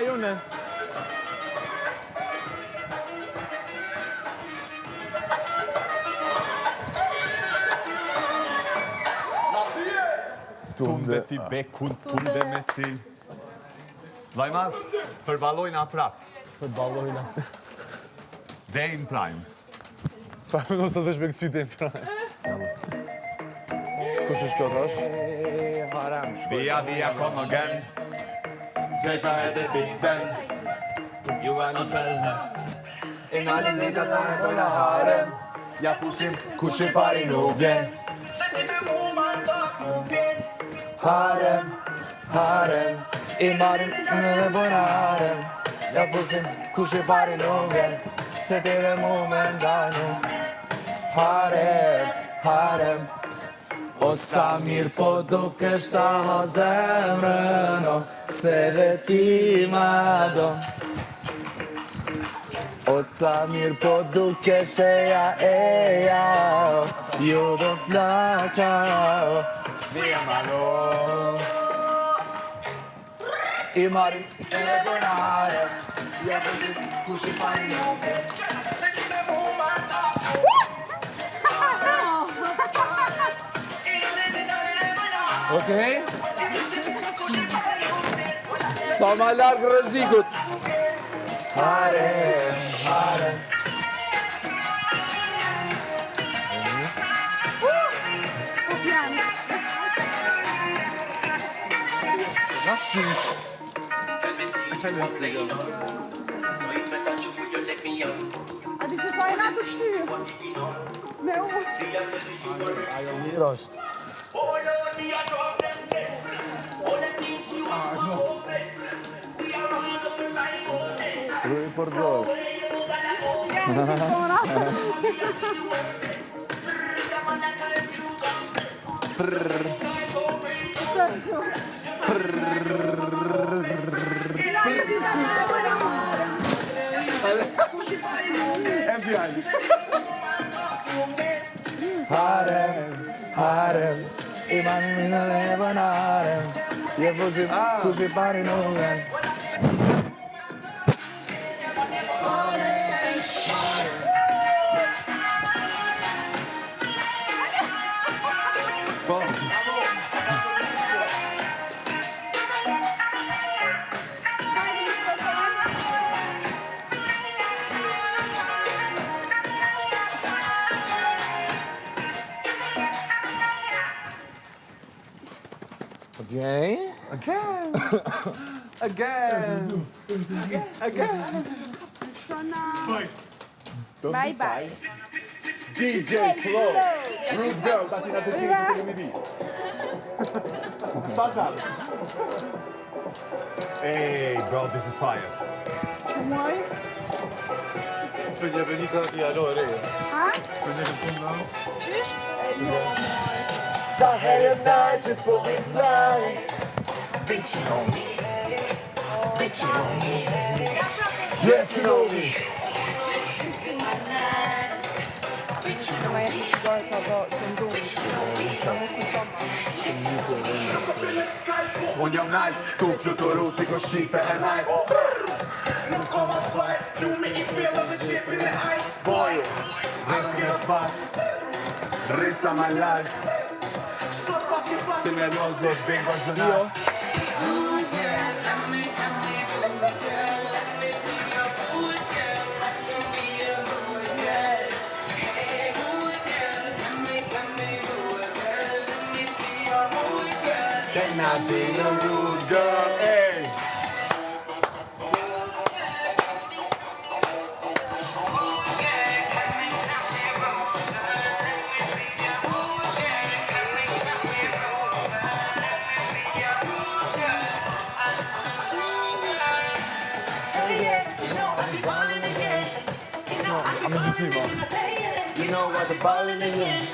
une. Tunde ti bekun, tunde me si. Lajmar, përballojna prap. Përballojna. Day in prime. Pa me do së të vesh me kësy Day in prime. Kush është kjo tash? Haram. Via, come again. Zeta edhe Big Ben. Ju ga në tëllë. E në alën një të ta e dojna harem. Ja fusim kush i pari nuk vjen. Se ti me mu ma tak nuk vjen. Harem, harem. I marim në dhe bojna harem. Ja fusim kush i pari nuk vjen. Se ti me mu me ndanu. Harem, harem. O sa mirë po dukesh ta ha zemrën, o se dhe ti ma do. O sa mirë po dukesh eja, o ju do flaka, o via malo. I marim e bërna harem, ja përzi kush i pari nuk vjen. Se ti me mu ma ta. Okej? Sa ma largë rrezikut. Harem, harem. Raftysh. A di që sa e nga të sy? Me u. Ajo mirë është. Rui për gjokë. Harem, harem. Iman në dhe bën harem. Je fuzim kush i pari nuk vjen. Okej. Again. Again. Shona. Bye bye. DJ Flow. Rude girl, dati na të sinë të kemi bi. Shazam. Hey, bro, this is fire. Muaj? S'pe një venita ati alo e reje. Ha? S'pe një këtu nga. Qysh? Sa herët na që po vit nice. Bitch you know me. Bitch you know me. Yes you know me. Unë jam nalt, tu fluturu si ko shqipe e najt. Nuk ko ma fly, plumi I fillë dhe qipi me hajt. Boju, I don't give a fuck. Risa ma larg. Se me roll do t'beng vazhdo nat. Can I be a rude girl, hey? You know what the ball in the end.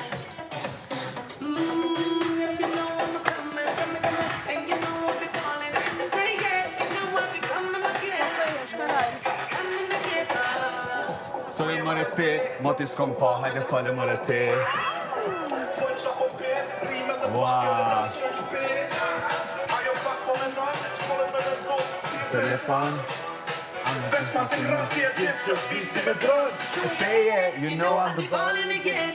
Sojnë më rëti, moti s'kom pa, hajde falë më rëti. telefon. Veç ma se ngrën tje tip që visi me dron. Say it, you know I'm the ball. Ballin' again.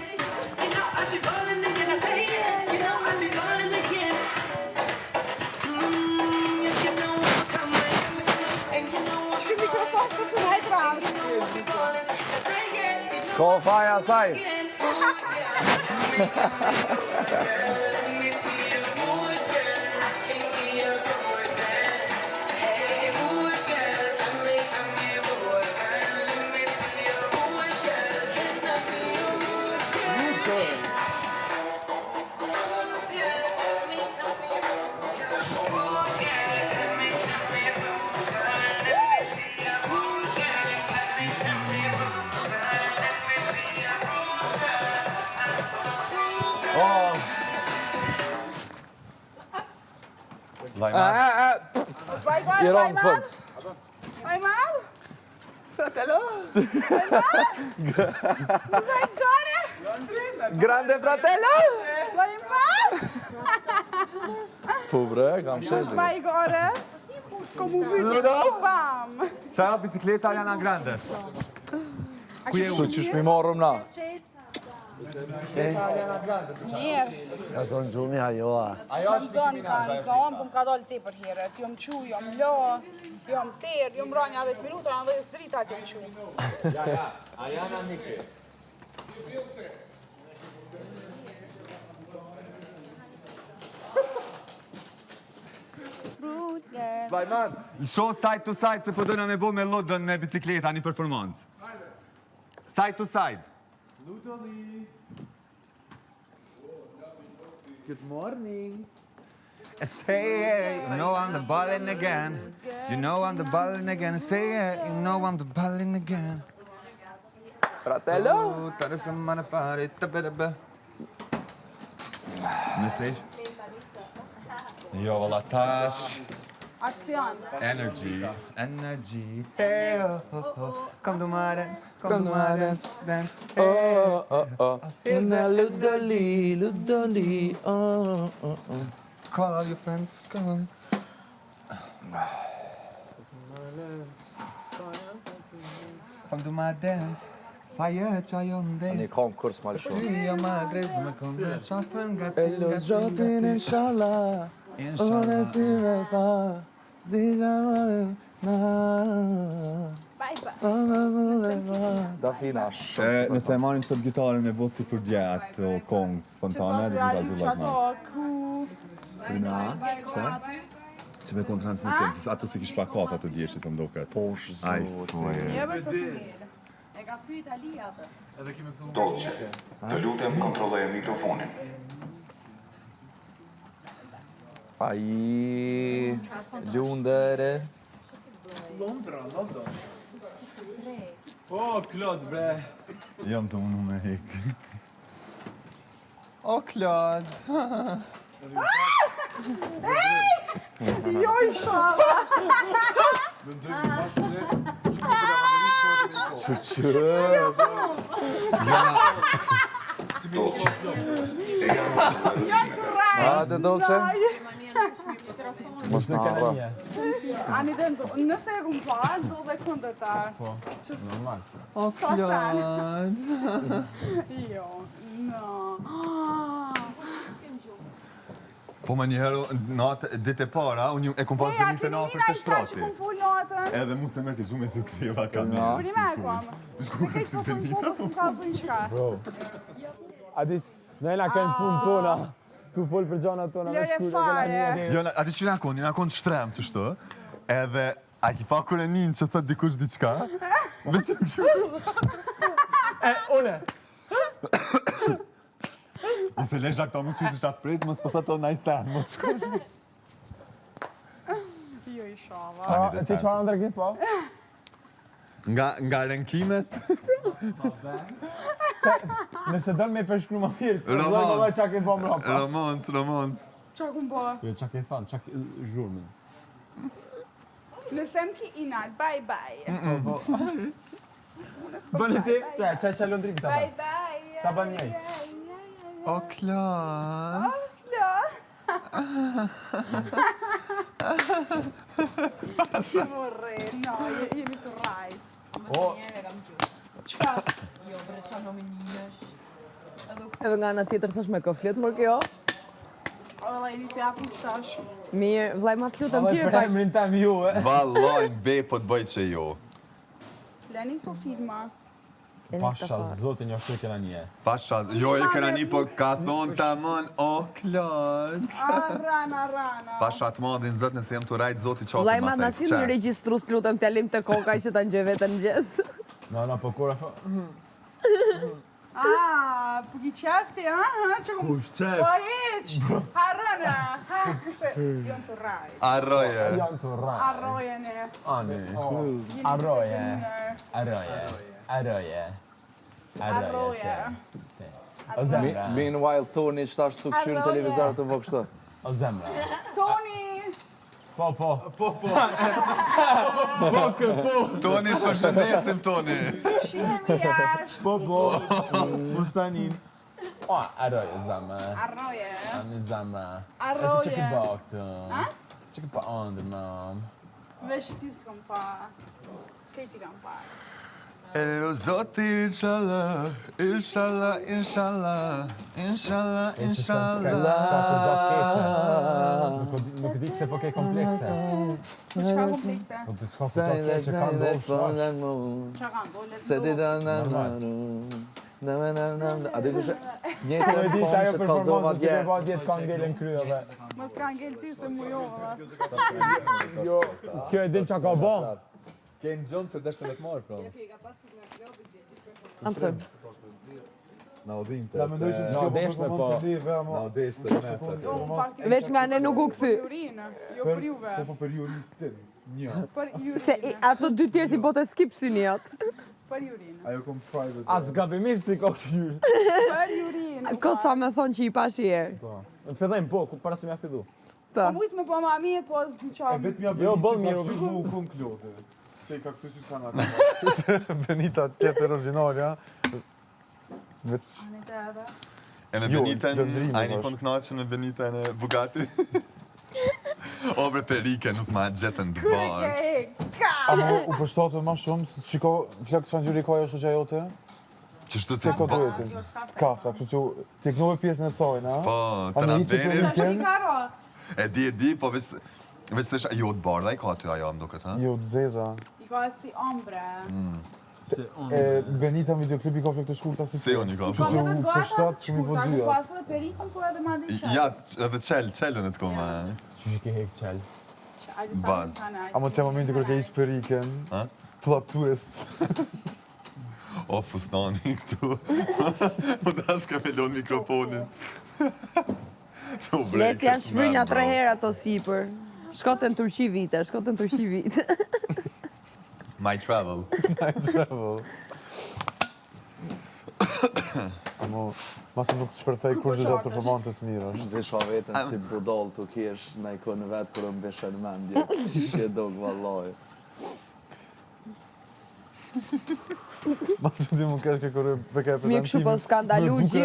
You know I be ballin' again. I say it. You know I be ballin' again. If you know I'm coming, and you know I'm Ky mikrofon së të hajt rarë. ballin', I say it. S'ka faja asaj. Again. Lajmat. Bajgore, I ronë fund. Lajman? Fratello? Bajgore? Grande fratello! Lajman? Po bre, kam shelë. Bajgore? Komu vytë bam. Qaja bicikleta Ariana Grande. Kështu që shmi morëm na. Mirë. Ja zonë gjumi ajoa. Jom zonë kanë zonë, po më ka dollë ti për herët. Jom qu, jom lo, jom terë, jom ranja 10 minuta, janë 10 dritat jom qu. Ariana Nike. Fruit girl. Lajmat. Shoh side to side se po dojna me bo me lodën me bicikleta një performancë. Side to side. Good morning. Say it, you know I'm the ballin' again. You know I'm the ballin' again. Say it, you know I'm the ballin' again. Fratello? Tare se më në pari të bërëbë. Në stage? Jo, valla tash. Aksion. Energy. Energy. Hey, oh, oh, oh. Come to my dance. Come to my dance. Dance. Oh, oh, oh. Una Ludoli, Ludoli, oh, oh, oh. Call all your friends. Come. Come to my dance. Fire çajo më Një des. kom kurs malë shumë. Jo madre, më këmbë çafën nga ti. Ello zhotin inshallah. Ona ty me tha. S'disha më na. Bye bye. Dafina. Nëse e marrim sot gitarën me vosi për dje atë kongë spontane, dhe më kalëzu lajtë Pse? që me konë transmitencës, ato si kish pa kap ato djeshit të mdoket. Posh Aj, zot. svoje. Ja, bës të si. Dolce, të lutem kontrolloje mikrofonin. Ai, lundere. O, Klod, bre. Jam të unë me hek. O, Klod. Jo i shala. Me ndryk një bashkë dhe. Hajde Dolce. Mos na harro. Ani dhe ndo, nëse e kum pa, ndo dhe kundër ta. Po, normal. O, Klod. Jo, no. Po me njëherë, natë, ditë e para, unë e kom pas Eja, venit të keni natër nina të i sa që shtrati. kum full natën. Edhe mu se mërë të gjume të këthjeva ka Ja. Kuni me e kom. Se kejtë të full punë, s'm ka zë një shka. Adis, nëjna kanë punë tona, ku folë për gjana tona. Lëre fare. Jo, ati që nga konë shtrem që shtë, edhe a ki pa kure njën që thët dikush diqka, veç më këshu. Une, Nëse lesha këta më qytë shatë prejtë, më s'pëthat të najsen, më shku. Jo i shava. Ani dhe ti që anë ndërgjit po? Nga renkimet, Nëse dënë me përshkru më mirë, të Roman. zojnë më qa ke po më rapa. romancë. Qa kum bo? Jo, qa ke thanë, qa ke zhurme. Nëse m'ki inat, bye bye. Unë s'kom Bënë ti, bye bye. qa lëndri këta Bye bë. bye. Ta bën njëjtë. O, Klod. Ja. Që vorre, no, jeni të rajt. Çka? Edhe nga ana tjetër thash me kë flet më kjo. Valla jeni të afër qëtash. Mirë, vllai ma të lutem Për tjerë pa. emrin tem ju, e? Vallaj, be po të bëj që jo. Plani këto filma. Pasha, zotin, jo shtu kena një. Pasha, jo e këna një po ka thonë ta mën, o klot. Rana. Pasha të madhin zot nëse jem të rajt zoti qafë Vllai ma na si në regjistrus lutem t'jalim të koka që ta ngjoj veten mëngjes. No, po kura fa... Po ki qefti, që kom... Kush qef? Po heq, harëna, se jom të rajt. Arroje. Jam të rraj. Arrojene. Ani. Jeni Arroje. të Arroje. O zemra. Meanwhile, Tony shtash të këshyrë në televizor të vë kështë. O zemra. Toni! Po. Toni, përshëndesim Toni. Shihemi jashtë. Po. Fustanin. O, arroje, zemra. Arroje. Ani zemra. Arroje. Që ke bak të? Që ke pa andër, mam? Vesh ty s'kom pa. Këti kam pa. Elo zoti, inshallah, inshallah, inshallah, inshallah, inshallah. Nuk di pse po ke komplekse. Po çka komplekse? Po të shko për gjatë keqe ka ndohë shtash. Çka kanë dole? Se di da na. A dhe kushe njëtë Po e di të ajo që kalzova performancë që ke ba djetë ka ngellën kryo dhe. Mos ka ngel ty se mu jo. Jo, kjo e din qa ka ba. Kenë gjomë se deshte me të marë, pra. Ansër. Na udhinte. Da mendoj që Na deshme po. udhishte mesat. Veç nga ne nuk u kthy. Urinë, jo për juve. Po për juristin. Një. Për Se urinë. ato dy tjerë ti bote skip synjat. Për urinë. Ajo kom private. As gabimisht si ka këshyrë. Për urinë. Kot sa me thonë që i pash i herë. Në fillojmë po, para se mja fillu. Po. Po mujtë me po ma mirë, po s'ni qamë. Jo, bën mirë. Mu kon klote. Që i ka këtu që kanë atë. Benita tjetë original, ja. Veç... E me Jo, Beniten, lëndrime, a një thash. kon knaqën me Beniten e Bugatti? O bre perike nuk ma gjetën të barë. Amo u përshtatë ma shumë, se shiko, flak që ngjyri ka ajo shoqja jote, Që shtu se ka duetin. Kafta, kështu që ti e knove pjesën e saj, na? Po, të A na në i që benit, Që i karo? e di, po veç të shë, jo të bardha i ka ty ajo më duket, ha? Jo, zeza. I ka si ombre. E Benita videoklipi ka flak të shkurta si Se unë i ka. Ka me të gata, përshtatë shumë i po shkurta, ku dyja. pasë dhe perikon, po edhe ma di qaj. Ja, edhe qelën e të koma. Që që ke hek qel. Baz. Amo që momenti kër ke ishë periken, Ha? plot twist. O, fustani këtu. Po dash ka me lon mikrofonin. Les janë shfrynja 3 herë ato sipër. Shkote në Turqi vite. My travel. Travel. Amo, masë nuk të shpërthej kur gjë gjatë performancës mirë është. Zisha vetën si budall të kesh në ikonë vetë kërë më beshe në mendje. Shqe dogë vallaj. Masë që ti më kesh ke kërë veke e Mi kështu po skandaluqi.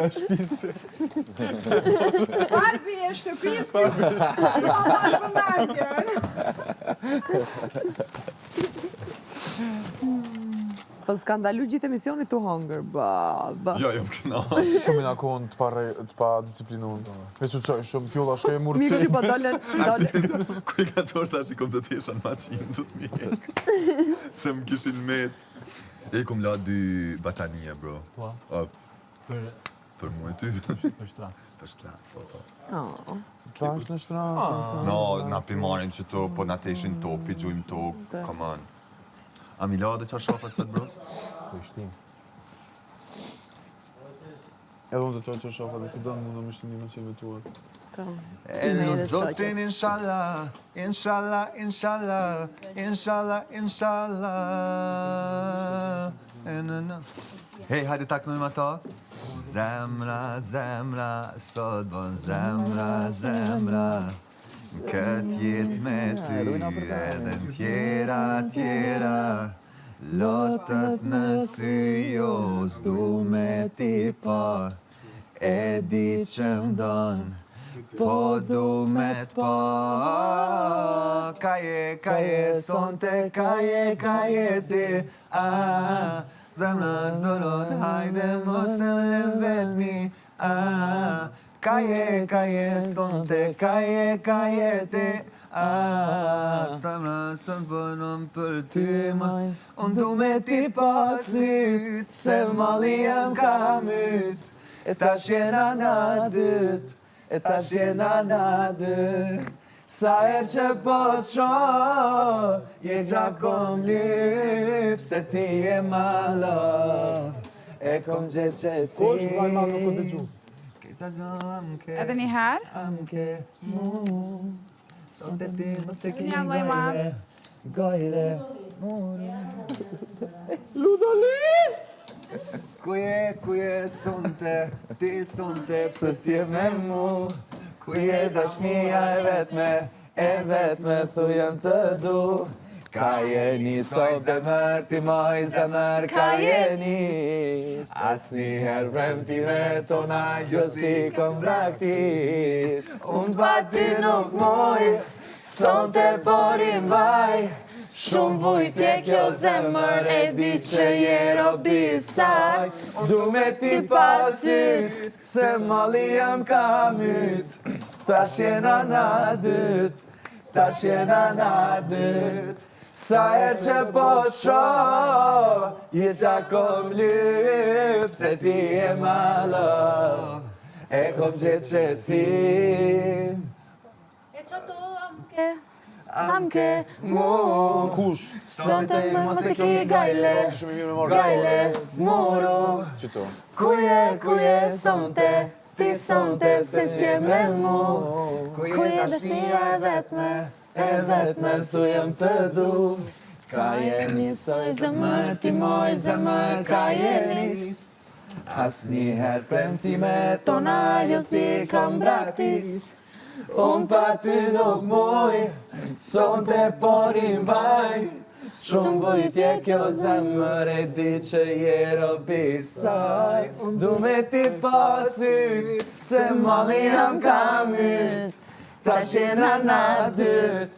Barbi e shtëpis, kjo ka marrë vëmendjen. Po skandalu gjithë emisionit të hongër, ba. Jo, jom këna. Shumë i nakon të pa disciplinuar. Veç u qoj, shumë fjolla shkoj e murë Mi kështu po dolen. Ku i ka qërë ta që kom të tesha në maqinë të të mjek. Se më kishin met. E i kom la 2 batanie, bro. Po? Për mu e ty. Për shtrat. Për shtrat, po. Pa është në shtratë. No, na pimarin që to, po na teshin topi, gjujmë tokë, come on. A mi la dhe qa shafat sot, bro? Të shtim. Edhe unë të toj që shofa dhe si dënë mundë më shtë një me që me tuar. Elo zotin, inshallah, inshallah, inshallah, inshallah, inshallah. Hej, hajde taknojmë ata. Zemra, zemra, sot bon zemra, zemra. Këtë jetë me ty, edhe në tjera, lotët në sy jo, s'du me ti pa, e di që m'don, Po du me t'pa. Kaje, sonte, kaje ti. Zemra s'doron, hajde mos e lem vetmi. Kaje, sonte, kaje ti. Zemra së bënon për ty maj. Unë du me ti pasyt, se mali jem ka myt. E ta shjena na dyt, Sa që po t'sho, je gjakom lyp, se ti je malo. E kom gjetë qëtësi. Kush vaj ma nuk të dëgju? Edhe një herë. Amke mu, sonte ti më se ki Një vllai madh. gojle. Ludoli! Kuje sonte, ti sonte, pse si e me mu. Kuje dashnia e vetme, thujem të du. Ka jeni sot zemër, ti moj zemër, ka jeni. Asnjëherë premtime tona, jo si kom braktis. Unë pa ty nuk moj, sonte por i mbaj. Shumë vujtje kjo zemër, e di që je robi saj. Du me ti pasyt, se mali jam ka myt. Tash jena na dyt, Sa që po t'sho, je qakom lyp, se ti e malo. E kom gjetë qëtësin. E që to amke. Amke mu. Kush? Sonte mos e ki gajle, muru. Qito? Kuje sonte, ti sonte, pse si e me mu. Kuje dashnia e vetme, thujem të du. Ka jeni soj zemër, ti moj zemër, ka jeni. Asnjëherë premtime tona, jo si kam braktis. Unë pa ty nuk moj, sonte por i mbaj. Shumë vujtje kjo zemër, e di që je robi saj. Unë du me ti pasyt, se mali jam ka myt. Tash jena na dyt,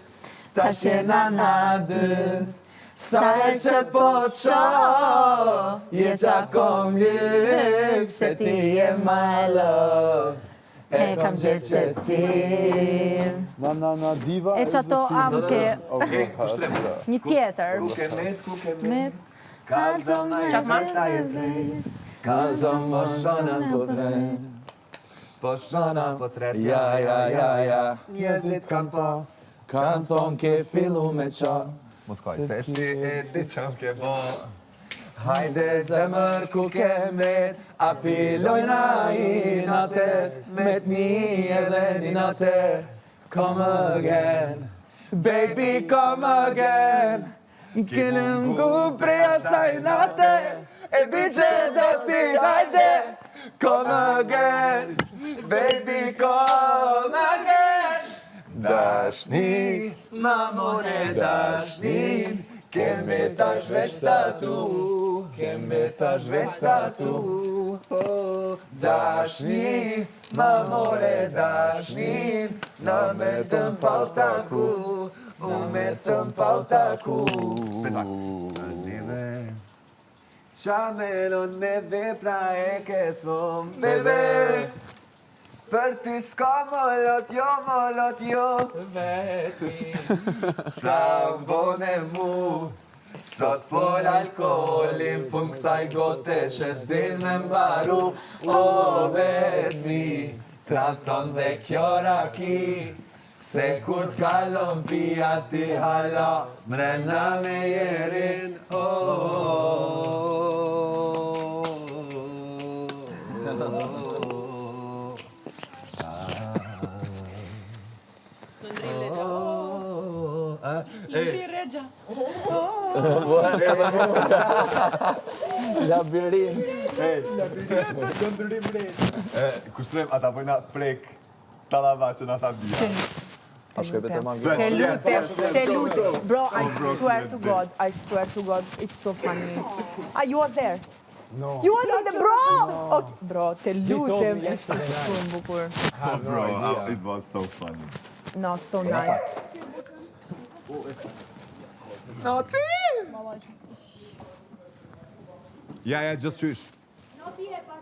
Sa që po t'sho, je qakom lyp, se ti je malo. E kam gjetë qëtësin. Na diva. E që ato amke. Një tjetër. Kalzom në jeta e drejt. Kalzom më shonën po drejt. Po shonën po tret. Ja. Njerëzit kam po. Kanë thonë ke fillu me qa. Mos kaj, se ti e di qam ke bo. Hajde zemër ku ke met, a pilojna i natet, met mi edhe një natet. Come again, baby come again. Kinem gu prej asaj nate, e di që do ti hajde. Come again, baby come again. Dashni, mamone dashni, keme tash veç statu, Dashni, mamore dashni, na me tëm pautaku, me tëm pautaku. Qa melon me vepra e ke thom, bebe. Për ty s'ka molot jo vetmi. Qa mbone mu, sot pol alkoholin, fund kësaj gote që s'din me mbaru. O vetmi, traton dhe kjo raki, se kur t'kallon pia ti hala, mrena me jerin. Labirint. Kushtrem ata pojna prek talava që na tha bia. A shkepet e mangë. Te lutem. Bro, I swear to God, it's so funny. You was there. You want the bro? Okay, bro, te lutem. Është shumë bukur. Bro, it was so funny. No, so nice. Ja, gjithë qysh.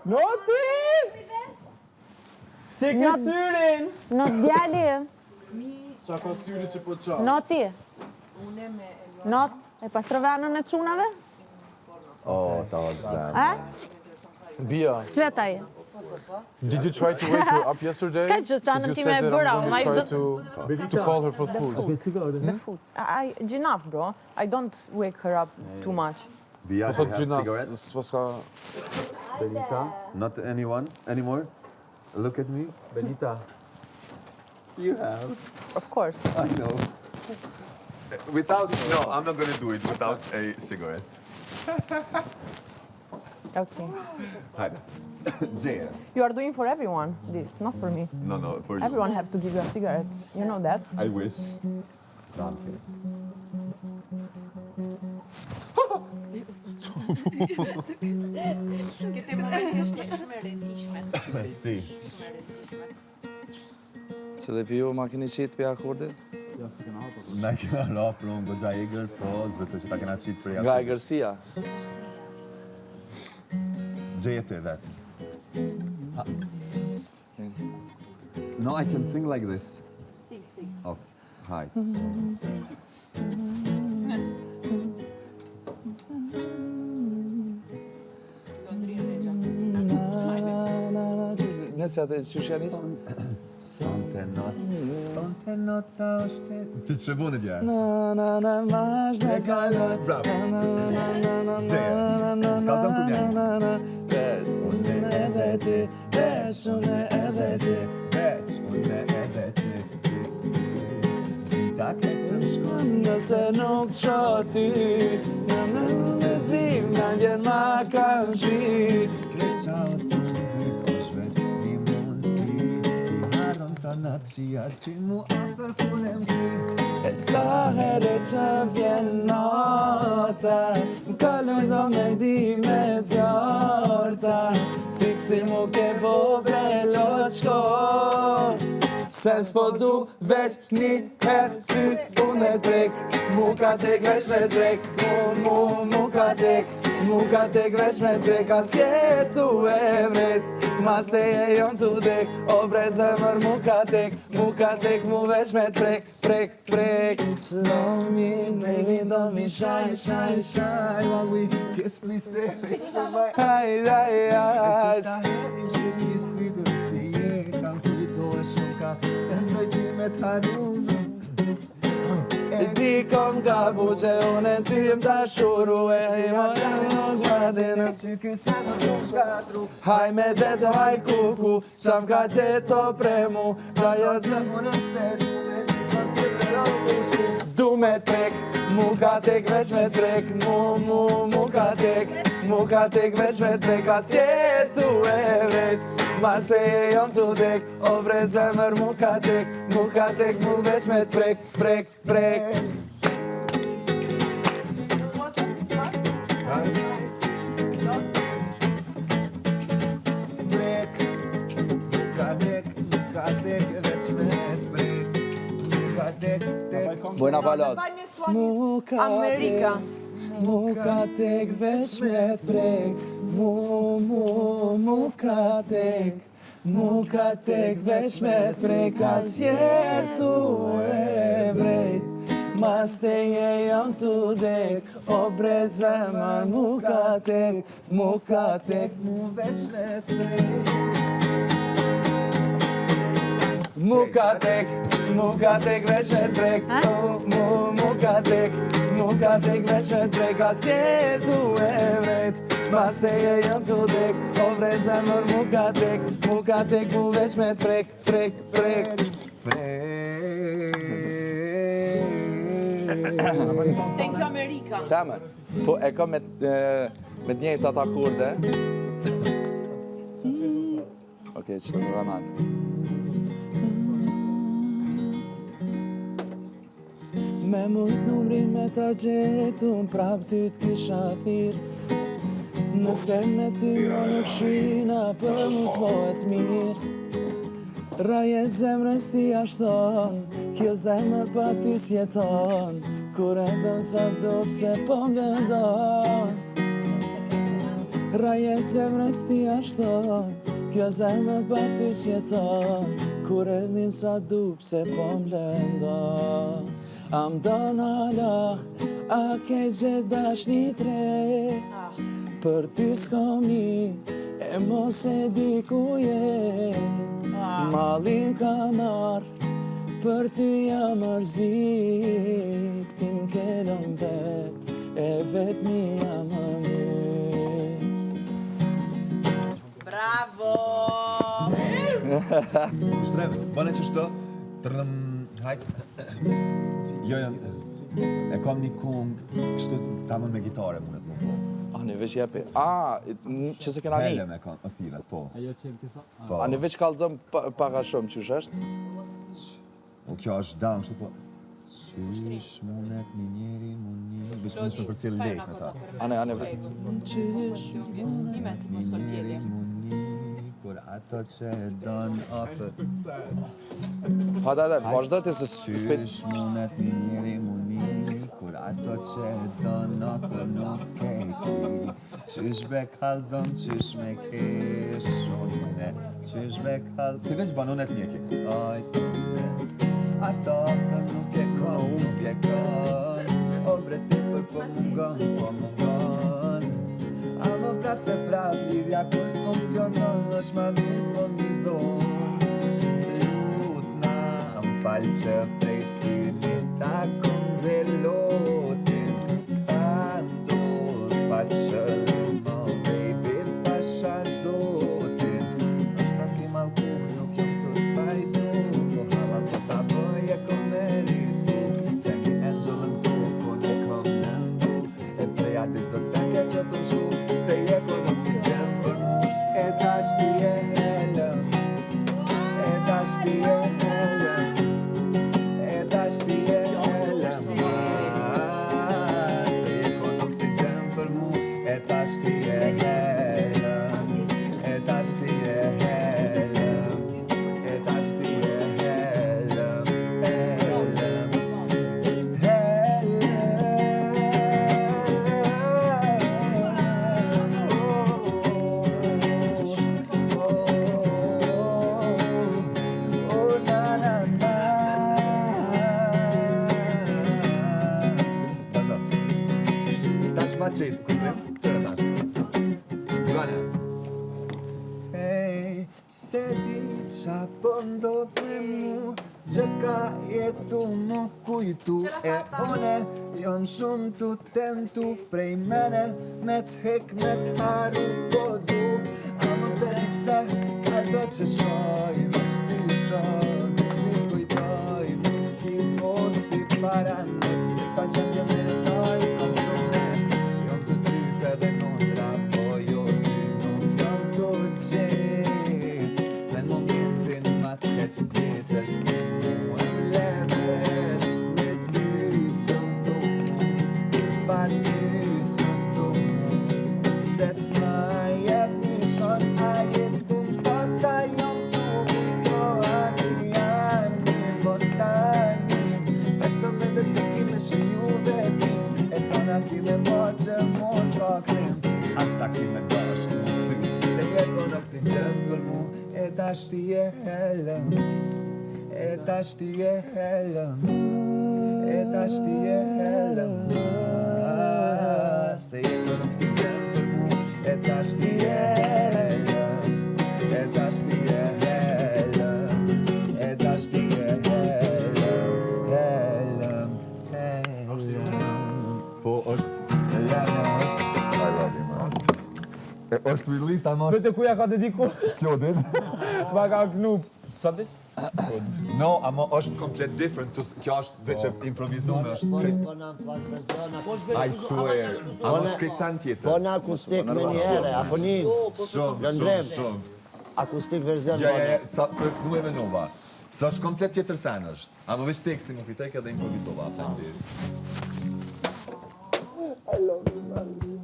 Noti! Si ke syrin? Not djali. Qa ka syri që po qa? Noti. Not. E pastrove anën e çunave? Oh, ta zem. Bia, S'flet ai. did you try to wake her up yesterday? S'ka gjë, të anën You time said e that bëra, I'm ma gonna ju try to call her for food. Enough, bro. I don't wake her up too much. Bia, Po do thot you have gjyna, cigarette? s'pas ka... Not anyone anymore? Look at me. Benita. You have. Of course. I know. Without, no, I'm not gonna do it without a cigarette. Okay. Hajde. Gjeje. You are doing for everyone this, not for me. No, for you. Everyone have to give you a cigarette. You know that? I wish. No, I'm kidding. Këtë momenti është shumë e rëndësishme. Merci. Se dhe pjo ma keni qitë për akordit? Na kena rap rron goxha egër, po s'besoj që ta kena qitë për Nga e gërësia. Gjeje ti vet. No, I can sing like this. Sing. Okay. Hi. Nëse atë që shjanis? Sonte nota është... Ti që shëboni dja? Vazhdo kaloj. Bravo. Gjeje. Kalzëm ku njani. Unë edhe ti, veç unë edhe ti, veç unë edhe ti. Ta keqëm shkon. Nëse nuk të shoti, se në në zim në njën ma kam shi. Keqa o të mëjt është veç një mundësi. Ti harron të natë që jash që mu afer kunem ki. E sa herë që vjen nota, më kaloj do me ndime zjarta. Fiksi mu ke bo brelo qko, se s'po du veç një her ty unë me trek. Mu ka tek veç me trek, mu ka tek. Mu ka tek veç me trek, as jetu e vret. Mas te e jon t'u dek, o bre zemër mu ka tek mu veç me trek, prek. Lomin, baby, do me shy, while we kiss, please stay so my Hajde. Sa herim që një sy do të je, kam kujtoa shumë ka të ndoj ty me t'harun. E di kom gabu që unë e ty më dashuru, e i mora mi nuk madin. Që kësa në të shkatru, Haj me detë, haj kuku, qam ka qeto premu, pra jo që unë e vetë, me një kam të prelokushu. du me trek, mu ka tek veç me trek, mu ka tek veç me trek, as jetu e vet. Mas te e jom t'u dek, o bre zemër mu ka tek mu veç me prek. Brek, ka dek, veç me t'brek. Ka dek, Buena balot. Amerika. Mu ka tek veç me t'prek, mu ka tek veç me t'prek, as jetu e vrejt. Mas te je jam t'u dek, o bre zemër mu ka tek mu veç me t'prek. Mu ka tek veç me t'prek, mu ka tek veç me t'prek, as jetu e vret. Mas te je jam t'u dek, o bre zemër mu ka tek mu veç me t'prek, prek. Thank you, Amerika. Tame, po e ka me të njëjtat akorde. Okej, që të më ranat. Me mujt numrin me ta gjetu, prap ty t'kisha thirë. Nëse me ty më nuk shina për mu s'bohet mirë Rajet zemrës ti ashton Kjo zemër pa ty s'jeton Kur e do sa do pse po mblendon Rajet zemrës ti ashton Kjo zemër pa ty s'jeton Kur e din sa du pse po mblendon Am don hala A ke gjet dashni tre Për ty s'kom një E mos e di ku je Malin ka marr Për ty jam mërzit Tim kelon vet E vet mi jam mëmyr Bravo! Shtrem, bëne që shto, tërnëm, hajt. Jo, e kam një kong, kështu tamën me gitare mundet më po. Në veç jepi. Që se kena një? Hele me kam, athirat, po. A në veç kalzëm paka shumë, qysh është? O, kjo është damë, kështu po. Qysh mundet një njeri, Bish më nësë për cilë lejt me ta. Ane veç. Qysh mundet një njeri, kur ato që e don ofër. Hajde, vazhdo të se Qysh mundet një njeri, kur ato që e don ofër nuk e ki. Qysh be kalzon, qysh me kesh une. Qysh be kalzon, ti veç banonet mjeki. Ato ofër nuk e kon, nuk e kon. O bre ti për po mungon, po mungon. Amo prap se prap, lidhja kur s'funksionon, është ma mirë po një dhon. Lutna, më falë që prej synit ta kom zelotin. Andor, pa qëllim, oh baby, pasha zotin. është ka ki malkum, nuk jom të t'pajsu, po hala po ta bëj e kom meritu. Se një angelën tu, po një kom nëndu, e preja dish do seke që t'u shu. Se je kur oksigen për mu E tash ti e helëm E tash ti e helëm E tash ti e helëm Se je kur oksigen për mu E tash ti e helëm E tash ti e helëm E tash ti e helëm Qëtë, qëtë tash Gane Ej, se di qa pëndot me mu Gjët ka jetu më kujtu E one jon shumë tu tentu Prej mene me t'hek me t'haru po du Amo se di pse ka do që shoj Veç ti shoj, veç ti kujtoj Nuk i mosi para në Sa gjendje me doj Kom shumë dhe nondra, po jo ty nuk jam të gjenë Se në momentin ma t'keq tjetër s'ti mu e lemet Me ty sëm të mu, pa ty sëm të mu Se s'ma jep një shon a jetu m'pasa jom të mujto ani mos tani Pesëm me dhe të ki me shiju vepin E tona ki me mo që mos Asa ki me dasht mu ty Se je kon oksigen për mu E tash ti e helëm E tash ti e helëm E tash ti e helëm Se je kon oksigen për mu E tash ti e helëm E tash ti e helëm E tash ti e helëm Helëm Po është është release ama Vete kuja ka dediku? Klodin. Ma ka kënu. Sa dit? No, ama është komplet different. Kjo është veç e improvizume, është krejt. I swear. Ama është krejt san tjetër. Po në akustik me njëre, apo një? Shumë. Akustik verzion. Ja, nuk e menova. Sa është komplet tjetër sen është. Ama veç tekstin më fitek edhe improvizova. I love you, man.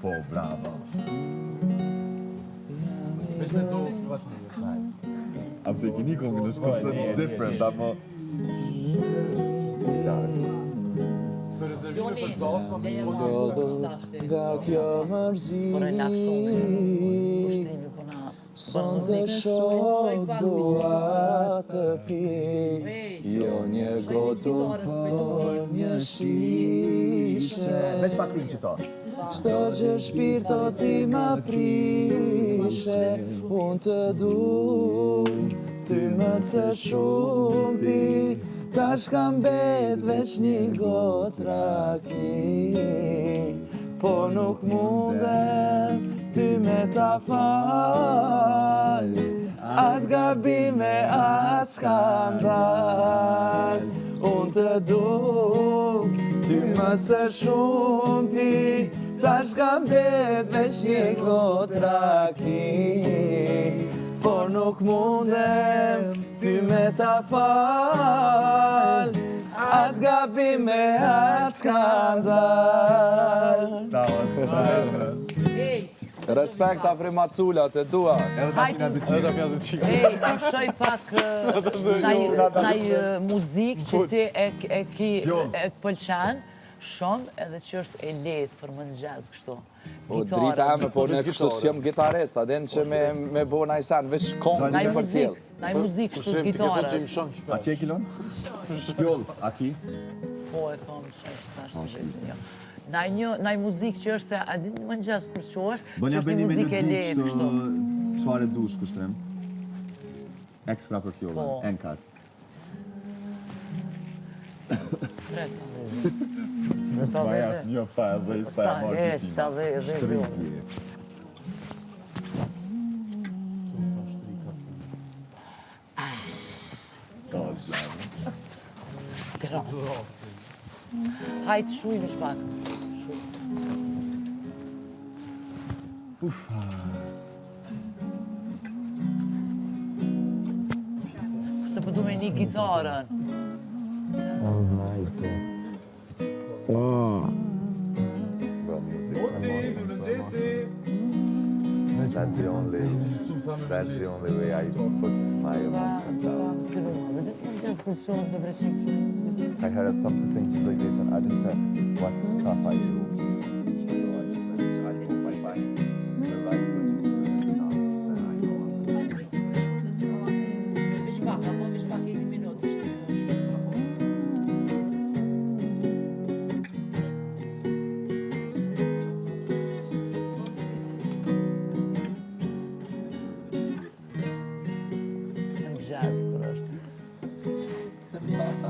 Po, bravo. I'm thinking një kongë në shkëtë different, apo... Nga kjo mërzi Son të shok dua të pi Jo një gotun po një shishe Veç pak rinë qëto. Shto që shpirto ti ma prishe Unë të du Ty më së shumë ti Tash kam bet veç një gotra ki Po nuk mundem ty me ta fal Atë gabime atë skandal Unë të du Ty më së shumë ti Tash kam bet veç një gotra ki Por nuk mundem ty me ta fal Atë gabime atë skandal Respekt afri maculat e dua Shoj pak naj muzikë që ti e pëlqen shumë edhe që është e lehtë për mëngjes kështu. O drita eme, po në kështu s'jem gitarist, adin që me bo naj sen, veç kongë një për tjel. Naj muzikë kështu gitarës. A tje kilon? Shpjoll, a ki? Po e kam shumë. Naj muzikë që është se adin mëngjes kur që është, që është një muzikë e lehtë kështu. Qfare dush kushtrem? Ekstra për fjolla, enkast. Preta. Maja një fa edhe i sa e marrë Esta dhe Shtriki. Gras. Hajtë shujnë shpak. Se përdu me një gitarën. That's the only way I put my emotions out. I heard some to sing just like this and I just said, what stuff I do. I hope I find the right producer and stuff.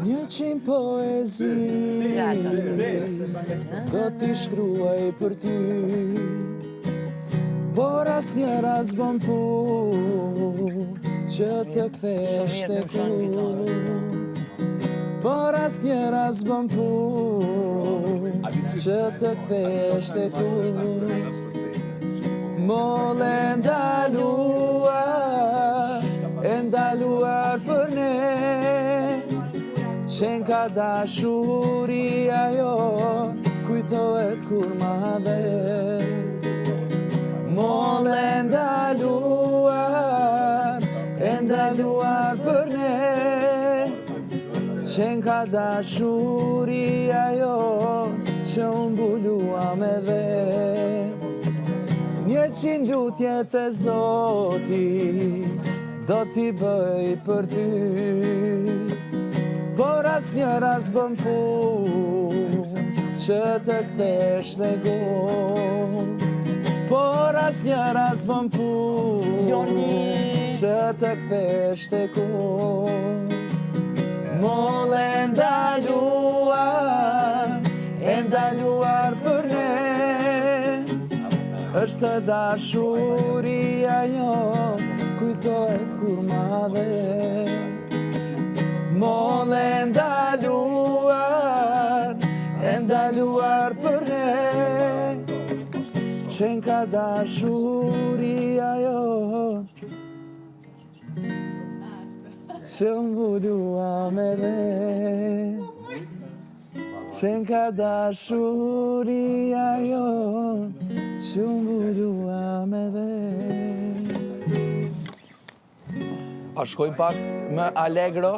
Një qim poezi Do t'i shkruaj për ty Por as njëra s'bën punë Që të kthesh te ku Por as njëra s'bën punë Që të kthesh te ku Molle ndaluar për ne Qenë ka dashuria jon, kujtohet kur ma dhe Molle ndaluar për ne Qenë ka dashuria jon, që unë mbuluam edhe 100 lutje të Zoti, do t'i bëj për ty Por as njëra s'bën punë Që të kthesh te go Por as njëra s'bën punë Që të kthesh te go Molle ndaluar për ne është dashuria jon Kujtohet kur ma dhe Molle ndaluar për ne Qenë ka dashuria jon Që mbuluam edhe Qenë ka dashuria jo që mbuluam edhe. A shkojmë pak më allegro?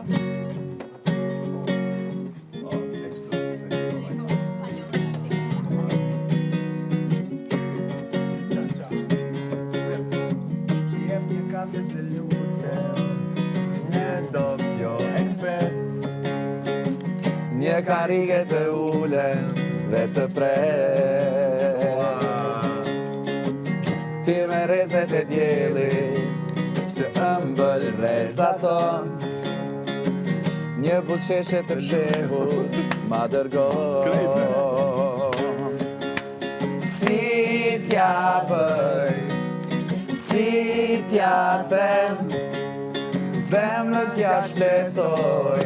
Një karike të ule dhe të pres. Ti me rezet e djeli që ëmbël reza ton. Një buzëqeshje të fshehur ma dërgon. Si t'ja bëj, si t'ja them, zemrën t'ja shletoj,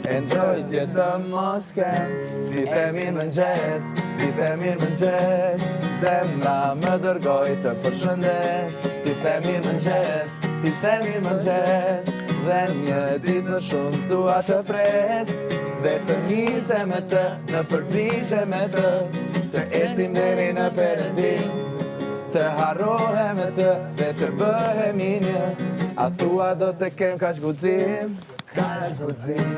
e ndroj tjetëm mos kem. Dite mirë mëngjes, dite mirë mëngjes, zemra më dërgoj të përshëndes. Dite mirë mëngjes, dite mirë mëngjes, dhe një ditë më shumë s'dua të pres. Dhe të nise me të, në përprigje me të, të ecim deri në Perëndim, të harrohem me të, dhe të bëhemi një. A thua do të kem kaq guxim, kaq guxim.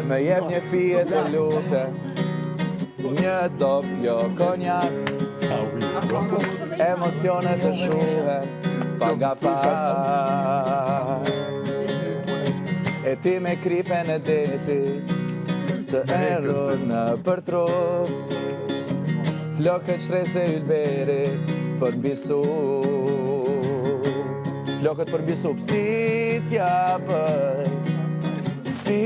Me jep një fije të lutem, një dop jo konjak, emocionet të shuhen, pa nga pak. E ti me kripen e deti, të erur në përtru, flokët shtrese ylberi për mbisu. Flokët për mbisu, si t'ja bëj, si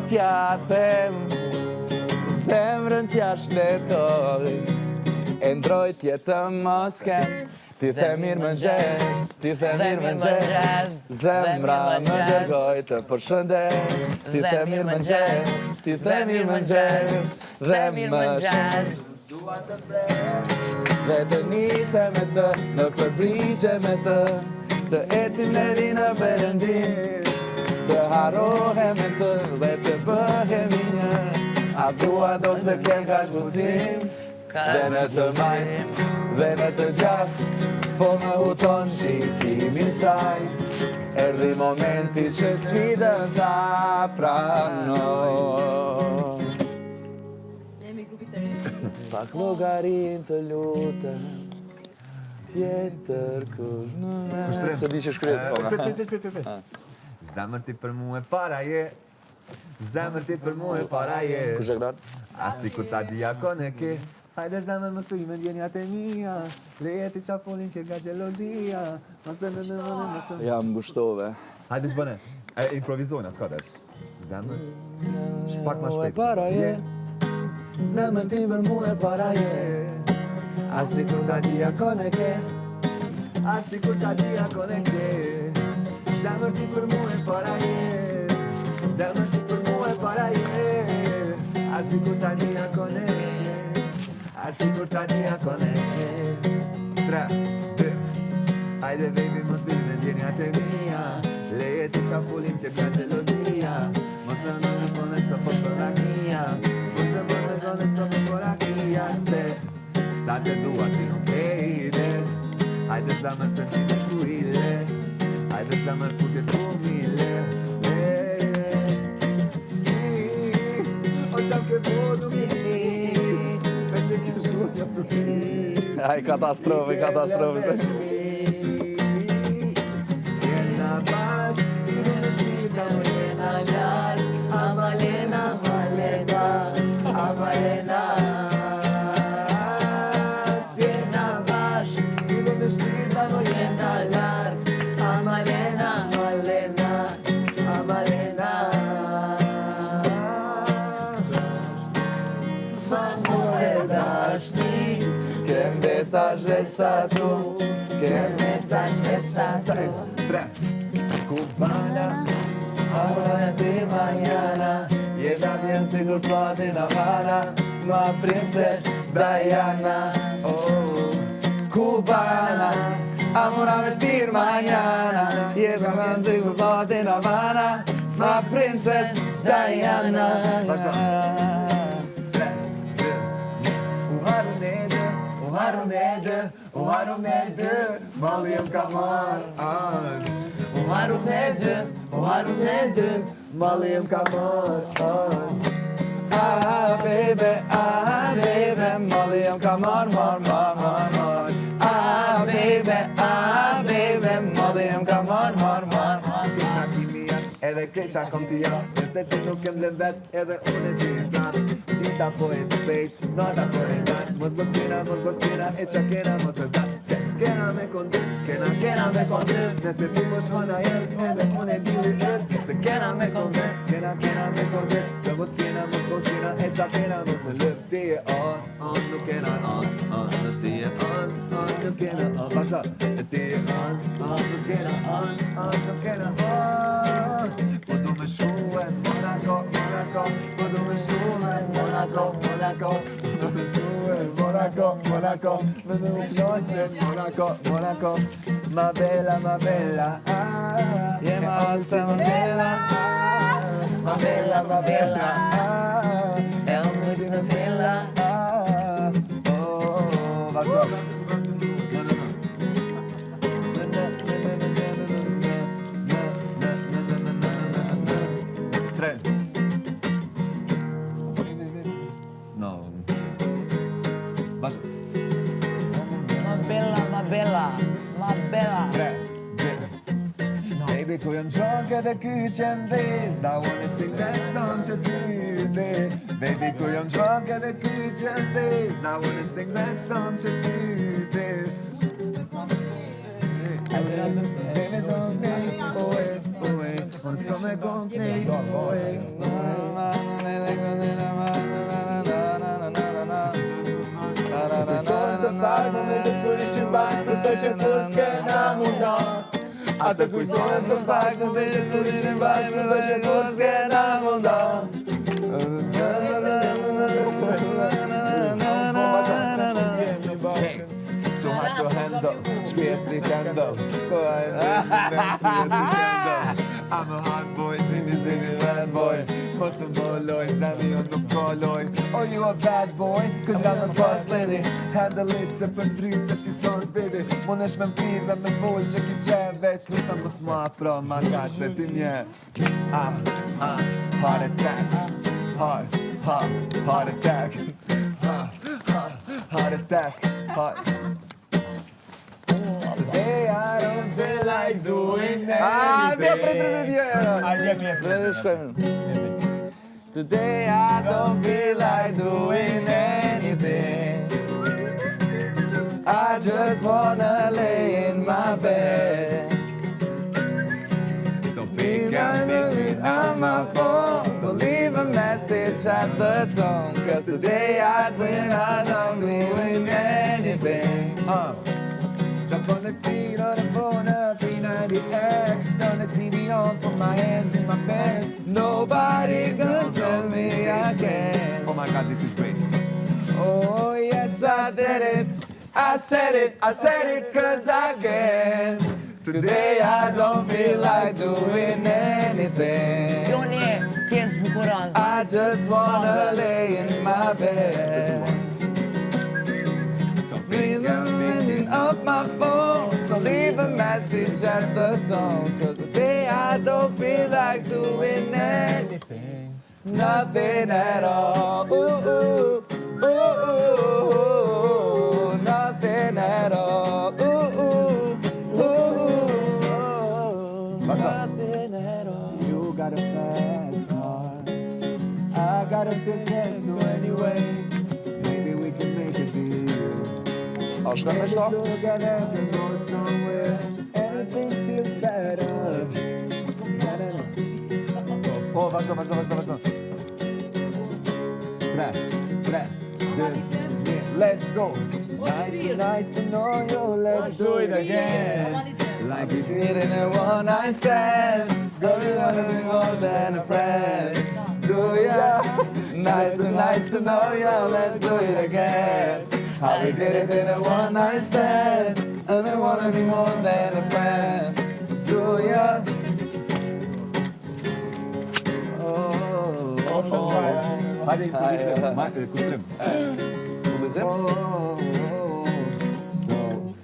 t'ja them, zemrën t'ja shletoj, e ndroj tjetëm mos kem. Ti the mirë mëngjes, ti the mirë mëngjes, zemra më dërgoj të përshëndes. Ti the mirë mëngjes, ti the mirë mëngjes, dhe më shumë dua të pres. Dhe të nise me të, në përprigje me të, të ecim deri në Perëndim, të harrohem me të dhe të bëhemi një. A dua do të kem kaq guxim, dhe në të majtë dhe në të gjatë, po më huton shikimi saj. Erdhi momenti që sfidën ta pranoj. Pak llogarin të lutem, tjetër kur në me. Se di që shkryet konga. Zemër ti për mu e para je, zemër ti për mu e para je. Kush e kran? Asi kur ta dija kone ke, hajde zemër më stuj me ndjenjat e mija, leje ti qapullin ke nga gjelozia. Jam gushtove. Hajde shbëne, improvizojna, s'ka det. Zemër, shpak ma shpejt. Zemër ti për mu e para je, asi kur ta dija kone ke, asi kur ta dija kone ke. Zemër ti për mu e para je, zemër ti për mu e para je, asi kur ta dija kone ke, asi kur ta dija kone ke. 3, 2, hajde baby mos dy me ndjenjat e mija, leje ti qapullin ke bja gjelozia, mos e në në kone së po përakia, mos e më në kone së po përakia, se sa te dua ti nuk e ide, hajde zemër të ti me kuile, hajde zemër ku ke tu mile, o qam ke bodu mi, me që kjo shku njoftu ti. Aj, katastrofe, katastrofe. Sjena bash, ti në shpita më jena ljar, amalena, amalena, amalena. Sjena bash, ti në shpita më jena ljar, amalena, amalena, amalena. Amore dashni, kem betash dhe statu, kem betash dhe statu. 3, Cubana, ahora de mañana, llega bien sigur toate en Habana, ma princess Diana. Oh, Cubana, Amor a vestir mañana. Llévame en su bote en Habana. My princess Diana. O harum nerede, malıyım kamar. O harum nerede, malıyım kamar. Ah baby, malıyım kamar, mar. Ah baby, malıyım kamar, mar. Keqa kimia, edhe keqa kom t'ja. Nëse ti nuk e mblen vet, edhe unë e ti e pran. Dita po e shpejt, nota po e dan. Mos kena, e qa kena mos e zan. Se kena me kondit, kena me kondit. Nëse ti po shkona jem, edhe unë e dili ët. Se kena me kondit, kena me kondit. Se mos kena, e qa kena mos e lëp. Ti e on, nuk kena on, nuk ti e on, nuk kena on. Bashka, ti e on, nuk kena on, nuk kena on. Po du me shkue në Monaco, po du me shkue në Monaco. Po du me shkue në Monaco, me du me ploqe në Monaco. Ma bella, Yeah, ma bella, ma bella. è un musino bella. Oh, vazhdo. Tre. No. Vazhdo. Ma bella. Tre. Baby, kur jam drunk edhe ky qendis, I wanna sing that song që ty dhe. Baby, kur jam drunk edhe ky qendis, I wanna sing that song që ty dhe. Baby, song nej, oe, unë s'ko me kong nej, oe. Atë kujtojnë të pak në të kurishin bashkë dhe që kur s'kena mundon. Too hot to handle, shkjet si kendo. I'm a hot boy, zini bad boy. Mos më boloj, zani jo nuk koloj. Oh, you a bad boy, cause I'm a boss lady. Handle it se për drys të shkishon s'bedi. Mon është me mpir dhe me mbull që ki qenë veç. Nuk ta mos ma afro, ma ka se ti mje. Heart attack, heart attack. Heart attack, Today I don't feel like doing anything. Today I don't feel like doing anything. I just wanna lay in my bed. So pick up me on my phone, so leave a message at the tone. Cause today I don't doing anything. Up on the beat on the phone up, 390X. Turn the TV on, put my hands in my pants. Nobody can tell me I can't. Oh my God, this is great. Oh yes, I did it. I said it cause I can. Today I don't feel like doing anything. Joni, ti zbukuron. I just wanna lay in my bed. So Breathing up my phone, so leave a message at the tone. Cause today I don't feel like doing anything. Nothing at all. Ooh, ooh, ooh, ooh, nothing at all. Ooh, ooh, ooh, nothing at all. you got a fast heart. I got a big head, so anyway, maybe we can make a deal. Together can go somewhere. Anything feels better. Oh, vazhdo. Tre, let's go. Nice to know you. Let's do it again. Like we did in a one-night stand. Girl, you wanna be more than a friend. Do ya? Nice to know ya. Let's do it again. How we did it in a one-night stand. and I wanna be more than a friend to you. Hadi kutlim. So,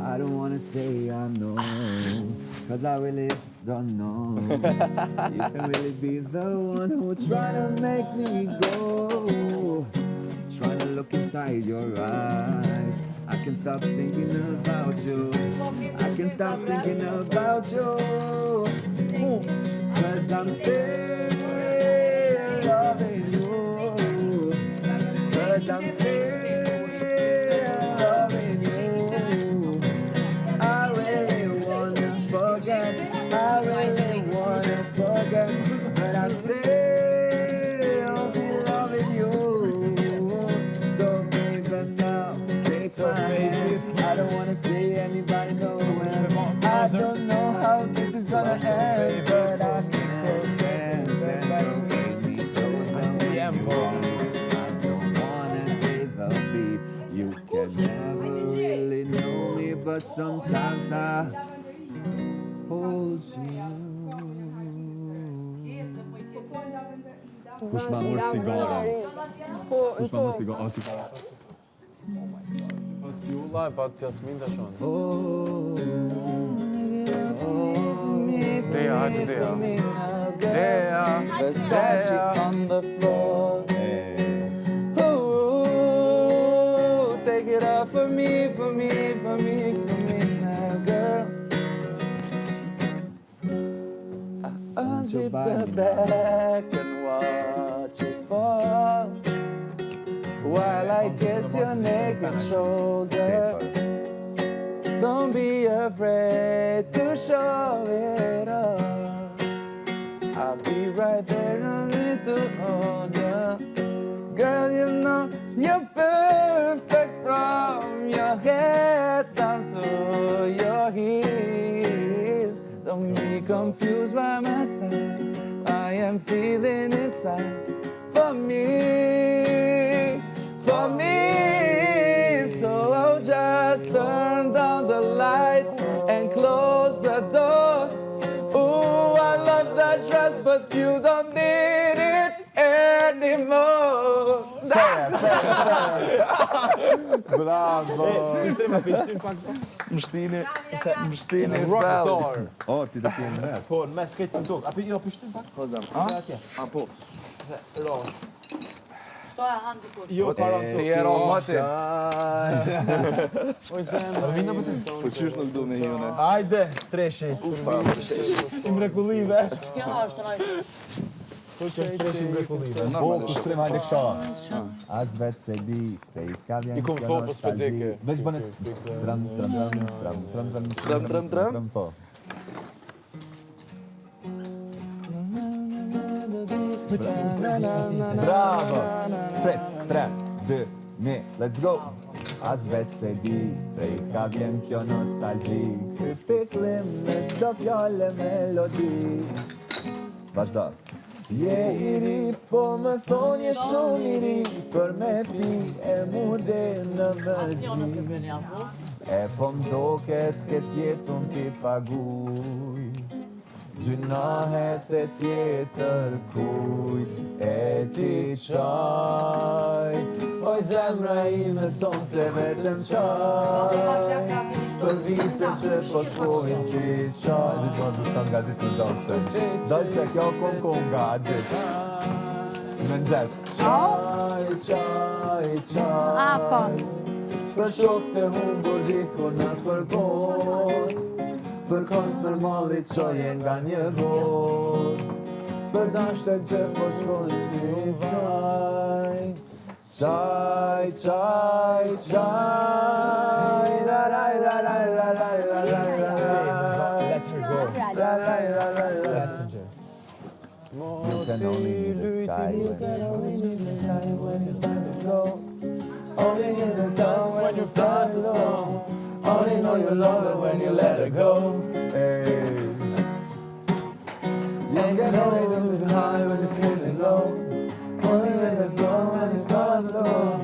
I don't wanna say I know, cause I really don't know. You can really be the one who try to make me go. Trying to look inside your eyes. I can't stop thinking about you. I can't stop thinking about you. Cause I'm still loving you. Cause I'm still loving you. I really wanna forget. I really wanna forget. But I still be loving you. So baby now, take my hand. I don't wanna see anybody know when. I don't know how this is gonna end, but I can stand so baby, I don't wanna say the beat. You can never really know me, but sometimes I hold you. Kush ma mor cigara? Kush ma mor cigara? Julla e pa Jasmin të shonë. Dea, hajde Dea. Dea, Versace on the floor. Take it off for me, for me, for me, for me now, girl. I unzip the back and watch it fall, while I kiss your neck and shoulder. Don't be afraid to show it all. I'll be right there, don't need to hold you. Girl, you know you're perfect from your head down to your heels. Don't be confused by my side. I am feeling inside for me, for me. So I'll just turn down the lights and close the door. Ooh, I love that dress, but you don't need it anymore. Bravo! Mështini Rockstar. Oh, ti do t'jenë mes. Po, në mes këtë në tokë. A pishtim pak? Po zam. A po. Se, rosh. Shtoja handi kur. Jo, para Ti e ro mati. Oj, zemë. Vina për të. Po qysh nuk du me hune. Hajde, treshi. Ufa, I mrekullive. Kjo është rajtë. Po që është treshi i mrekullive. Po, kushtrim hajde kësha. As vetë se di, prej ka vjen I kom thot, po s'pedike. Veç bëne dram, dram, dram, dram, dram, Dram, dram, dram? Po. Bravo! 3, 2, 1, let's go! As vetë se di, prej ka vjen kjo nostalgji. Ky piklim me qdo fjole melodi. Vazhdo. Je i ri, po më thonë je shumë i ri, për me pi e mude në mëzi. E po m'doket këtë jetën ti paguj, gjynohet e tjetër kujt, e ti qaj. Oj zemra ime son të vetëm qaj, për vite që po shkojnë ti qaj. This was the song I did to Dolce. Dolce, kjo konga ditë. Në jazz. Qaj, qaj, qaj. Për shok të humbur diku në përbot, për kontër mallit qoje nga një got, për dashtet që po shkojnë ti qaj. Qaj, qaj, qaj, ra raj, ra raj, ra raj, ra raj, ra raj. Let her go. Ra raj, ra raj, ra raj. You can only need the sky when it's time to go. Only in the sun when you start to slow. Only know you love her when you let her go. Hey. You get only living high when you're feeling low. Only when it's slow when it starts to slow.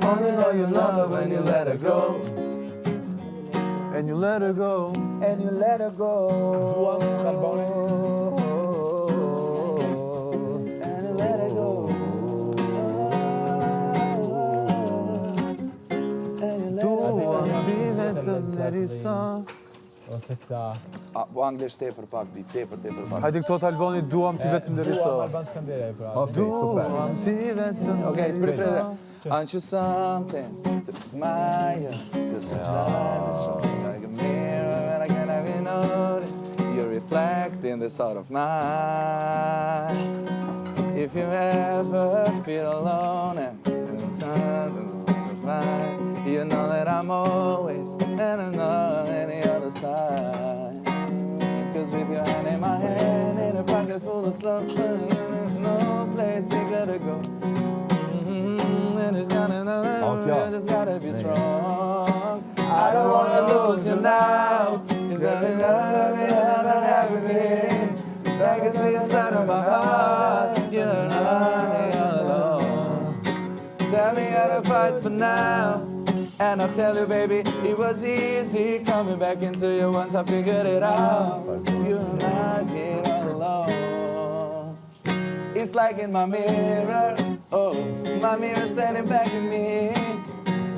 Only know you love her when you let her go. And you let her go. And you let her go. And you let her go. Duam ti vetëm deri sa. Ose këta. Po anglisht tepër pak, bi tepër pak. Hajde këto të Albani, duam ti vetëm deri sa. Duam Alban Skandere, pra. Okej, super. Duam ti vetëm. Okay, prefere. Aren't you something to admire? Cause sometimes it's showing like a mirror and I can't even notice. You reflect in this heart of mine. If you ever feel alone and fine, you know that I'm always and I'm not on any other side. Cause with your hand in my hand in a pocket full of something, no place you gotta go. And it's gotta know, you just gotta be strong. I don't wanna lose you now. Cause I'm not happy. I can see inside of my heart, you're not alone. Tell me how to fight for now. And I'll tell you, baby, it was easy coming back into you once I figured it out. You're not here alone. It's like in my mirror, oh, my mirror standing back at me.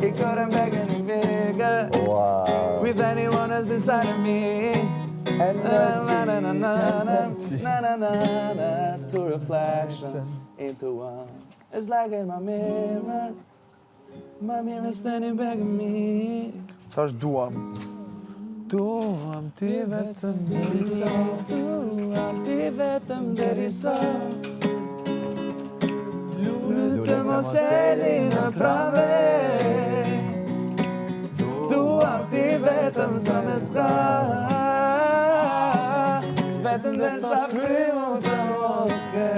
It couldn't back any bigger. Wow. With anyone else beside of me. Two reflections into one. It's like in my mirror standing back at me. Tash duam. Duam ti vetëm deri sa. Duam ti vetëm deri sa. Lulët të mos eli në prave. Duam ti vetëm sa me s'ka. Vetëm dhe sa frymu të mos ke.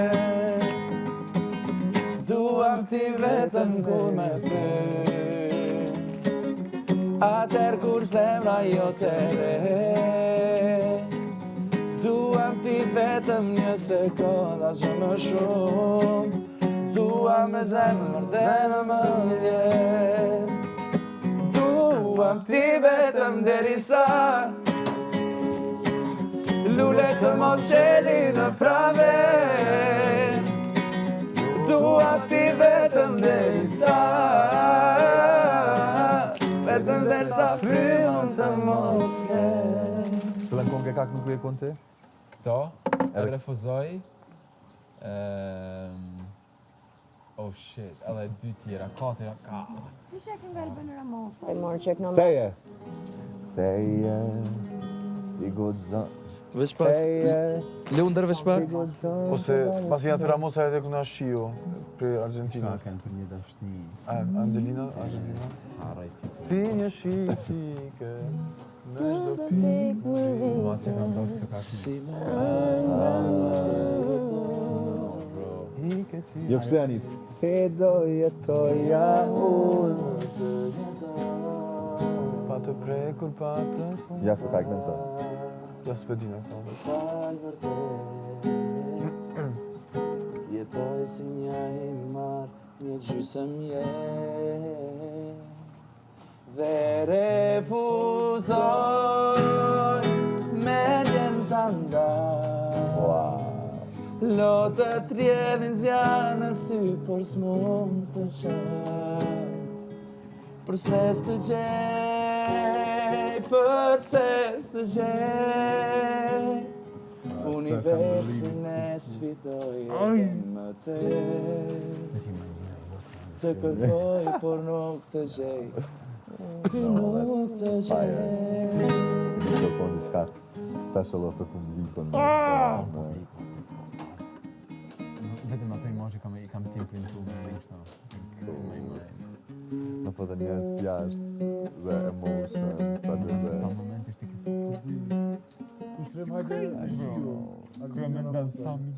Duam ti vetëm kur me ty. Atër kur zemra jo të re. Duam ti vetëm një sekund as më shumë. Duam me zemër dhe në mëndje. Duam ti vetëm deri sa lulet të mos qeli në prave. Duam ti vetëm deri sa vetëm deri sa frymën të mos ke. Cëllën këngë kak nuk e kon ti? Këto, e refuzoj. Oh shit, edhe dy tjera, katër, ka. Si shekin nga Albin Ramos? E morë që e Teje. Teje, si gudzon. Veshpa, Lundër Veshpa. Ose pasi janë të Ramosa edhe këna shqiu për Argentinës. Kanë për një dashni. Angelina, Argentina. Si një shqiptike, në çdo pikë. Ma që kam dorë së kakë. Si Jo kështu janë isë. Se do jetoja unë. Pa të prekur, pa të fund. Ja së kajkë në të. Ja s'pedina të. Jetoj si një himar, një gjysëm jetë. Dhe refuzoj me gjenë të ndarë. Lotët rjedhin zjarë në sy, por s'mund të qaj. Përse s'të gjej, përse s'të gjej. Universin e sfidoj më te. Të kërkoj, por nuk të gjej. Ty nuk të gjej. Do po një shkat special of the publikon. Vetëm ato imazhe i kam tjepër në tumë në kështu. Në po të njës t'jasht dhe emotion, sa dhe dhe. Pa moment ishte këtë. Kushtrim hajde shqiu. Kërë me ndanë sami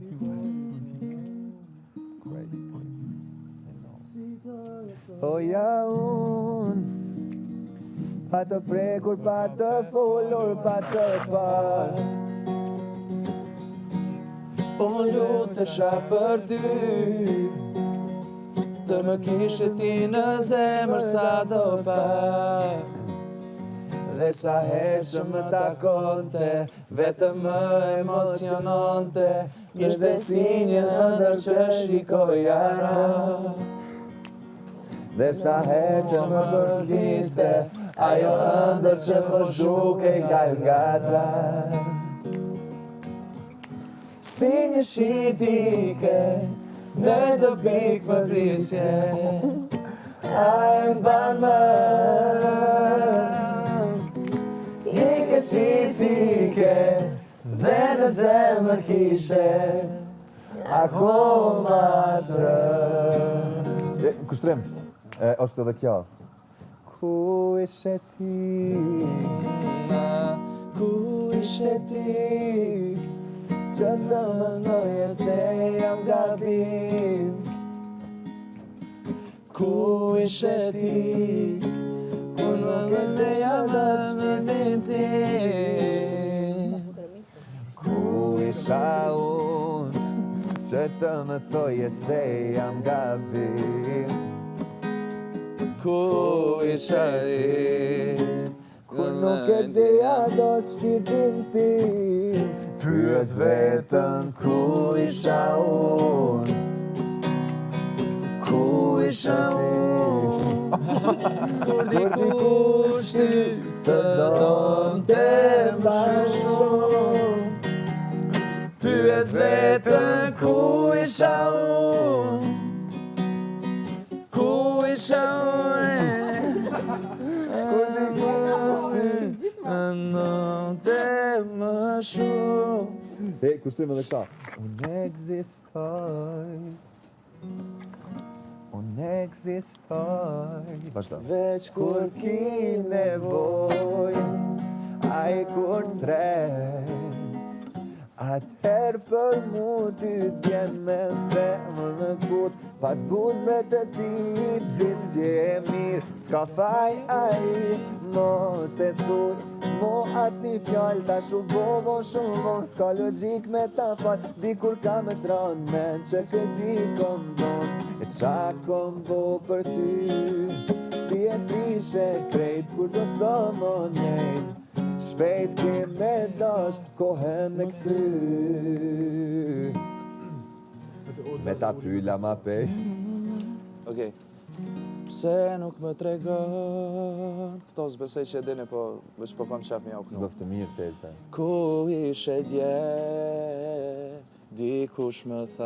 O ja unë, pa të prekur, pa të fullur, pa të parë. Unë lutesha për ty, të më kishe ti në zemër sa do pa. Dhe sa herë që më takonte, vetëm më emociononte, ishte si një ëndër që shikoja ra. Dhe sa herë që më përkiste, ajo ëndër që më zhuke nga gatra. Si një shitike, në çdo pikë më flisje, a e mban më. Si ke, dhe në zemër kishe, akoma të. Kushtrim, është edhe kjo. Ku ishe ti? Ku ishe ti? Që të mëndoje se jam gabim. Ku ishe ti? Unë më se jam dashnin ti. Ku isha unë, që të më thoje se jam gabim. Ku isha ti? Kur nuk e gjeja do të shpirtin tim. Pyet vetën ku isha unë. Ku isha unë? Kur dikush ty të donte më shumë. Pyet vetën ku isha unë. Ku isha unë? Kur dikush ty të donte më shumë. Kushtrim edhe këta. Unë ekzistoj. Unë ekzistoj. Vazhdo. Veç kur Ki nevoj, ai kur trej, atëherë për mu ty t'jen me zemër në kut, pas buzëve të ti disje e mirë, s'ka faj ai, mos e thuj, mo as një fjall, ta shumbovo shumon, s'ka logjik me ta fal, dikur ka me dronë men që këti kom don, e qa kom bo për ty, ti e prishe krejt kur do so më nejt, shpejt ke me dash, kohën me këty. Me ta pyla ma pej. Okej. Pse nuk më tregon, këto s'besej që e dini, po veç po kam qef mja u knu. Do të mirë tezë. Ku ishe dje, dikush më tha